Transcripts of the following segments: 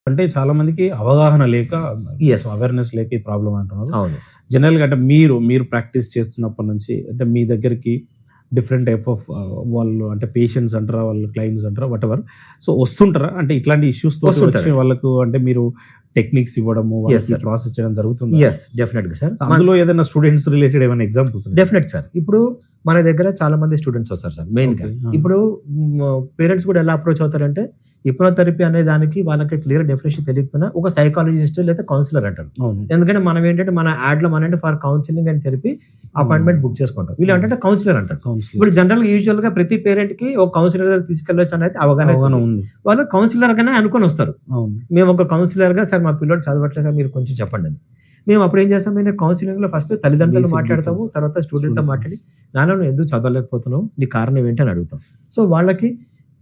అంటే చాలా మందికి అవగాహన లేక, Yes. అవేర్నెస్ లేక ఈ ప్రాబ్లం అంటున్నారు. అవును. జనరల్గా అంటే మీరు ప్రాక్టీస్ చేస్తున్నప్పటి నుంచి అంటే మీ దగ్గరికి డిఫరెంట్ టైప్ ఆఫ్ వాళ్ళు అంటే పేషెంట్స్ అంటారా, వాళ్ళు క్లయింట్స్ అంటారా, వాట్ ఎవర్, సో వస్తుంటారా అంటే ఇట్లాంటి ఇష్యూస్ తో వస్తుంటారు. వచ్చే వాళ్ళకు అంటే మీరు టెక్నిక్స్ ఇవ్వడము, sir. ప్రాసెస్ చేయడం జరుగుతుంది. ఎస్ డెఫినెట్ గా సార్. అందులో ఏదైనా స్టూడెంట్స్ రిలేటెడ్ ఏమైనా ఎగ్జాంపుల్స్? Definite sir. ఇప్పుడు మన దగ్గర చాలా మంది స్టూడెంట్స్ వస్తారు సార్ మెయిన్ గా. Okay. ఇప్పుడు పేరెంట్స్ కూడా ఎలా అప్రోచ్ అవుతారంటే హిప్నోథెరపీ అనే దానికి వాళ్ళకి క్లియర్ డెఫినేషన్ తెలియకపోయినా ఒక సైకాలజిస్ట్ లేదా కౌన్సిలర్ అంటారు. అవును. ఎందుకంటే మనం ఏంటంటే మన యాడ్ లో మన for counselling and therapy appointment book చేసుకుంటాం. వీళ్ళు అంటే కౌన్సిలర్ అంటారు. కౌన్సిలింగ్ ఇప్పుడు జనరల్ యూజువల్ గా ప్రతి పేరెంట్ కి ఒక కౌన్సిలర్ దగ్గర తీసుకెళ్ళొచ్చు అనేది అవగాహన అవగాహన ఉంది. ఉంది. వాళ్ళు కౌన్సిలర్ గానే అనుకొని వస్తారు. అవును. మేము ఒక కౌన్సిలర్ గా సార్ మా పిల్లలు చదవట్లేదు సార్ మీరు కొంచెం చెప్పండి అని. మేము అప్పుడు ఏం చేస్తాం, మేము కౌన్సిలింగ్ లో ఫస్ట్ తల్లిదండ్రులు Basic మాట్లాడతాము, details. తర్వాత స్టూడెంట్ తో మాట్లాడి నాన్న నువ్వు ఎందుకు చదవలేకపోతున్నావు, నీ కారణం ఏంటి అని అడుగుతాం. సో వాళ్ళకి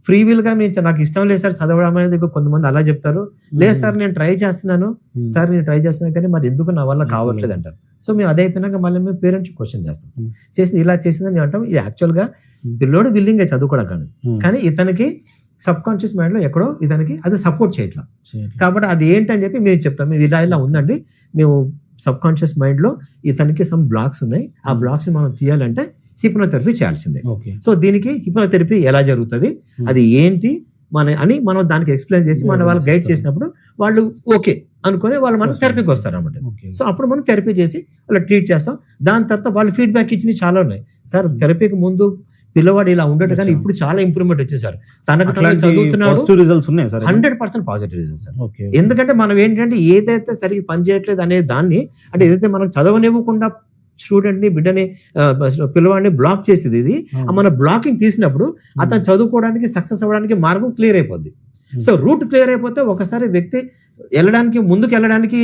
ఫ్రీ విల్ గా మేము నాకు ఇష్టం లేదు సార్ చదవడం అనేది, కొంతమంది అలా చెప్తారు. లేదు సార్ నేను ట్రై చేస్తున్నాను సార్, నేను ట్రై చేస్తున్నాను కానీ మరి ఎందుకు నా వల్ల కావట్లేదు అంటారు. సో మేము అదే అయిపోయినాక మళ్ళీ మేము పేరెంట్స్ క్వశ్చన్ చేస్తాం, చేసి ఇలా చేసిందని మేము అంటాం. ఇది యాక్చువల్ గా పిల్లోడు విల్లింగ్ చదువుకోవడం కానీ ఇతనికి సబ్ కాన్షియస్ మైండ్ లో ఎక్కడో ఇతనికి అది సపోర్ట్ చేయట్లా. కాబట్టి అది ఏంటని చెప్పి మేము చెప్తాం, మేము ఇలా ఉందండి, మేము సబ్ కాన్షియస్ మైండ్ లో ఇతనికి సమ్ బ్లాక్స్ ఉన్నాయి, ఆ బ్లాక్స్ మనం తీయాలంటే హిప్నోథెరపీ చేయాల్సిందే. ఓకే. సో దీనికి హిప్నోథెరపీ ఎలా జరుగుతుంది, అది ఏంటి అని మనం దానికి ఎక్స్ప్లెయిన్ చేసి మనం వాళ్ళు గైడ్ చేసినప్పుడు వాళ్ళు ఓకే అనుకుని వాళ్ళు మనం థెరపీకి వస్తారు అన్నమాట. ఓకే. సో అప్పుడు మనం థెరపీ చేసి అలా ట్రీట్ చేస్తాం. దాని తర్వాత వాళ్ళు ఫీడ్బ్యాక్ ఇచ్చినవి చాలా ఉన్నాయి సార్. థెరపీకి ముందు పిల్లవాడు ఇలా ఉండడు కానీ ఇప్పుడు చాలా ఇంప్రూవ్మెంట్ వచ్చింది సార్, తనకు తను చదువుతున్నాడు. పాజిటివ్ రిజల్ట్స్ ఉన్నాయి sir. 100% positive result sir. Okay. ఎందుకంటే మనం ఏంటంటే ఏదైతే సరిగ్గా పనిచేయట్లేదు అనే దాన్ని, అంటే ఏదైతే మనం చదవనివ్వకుండా స్టూడెంట్ ని బిడ్డని పిల్లవాడిని బ్లాక్ చేసేది ఇది, మన బ్లాకింగ్ తీసినప్పుడు అతను చదువుకోవడానికి సక్సెస్ అవ్వడానికి మార్గం క్లియర్ అయిపోద్ది. సో రూట్ క్లియర్ అయిపోతే ఒకసారి వ్యక్తి ముందుకు వెళ్ళడానికి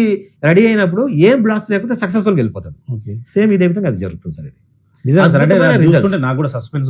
రెడీ అయినప్పుడు ఏం బ్లాక్స్ లేకపోతే సక్సెస్ఫుల్ వెళ్ళిపోతాడు. సేమ్ ఇదే విధంగా అది జరుగుతుంది సార్. ఇది నిజంగా సార్, అంటే అద్భుతమైన చూస్తుంటే results. నాకు కూడా సస్పెన్స్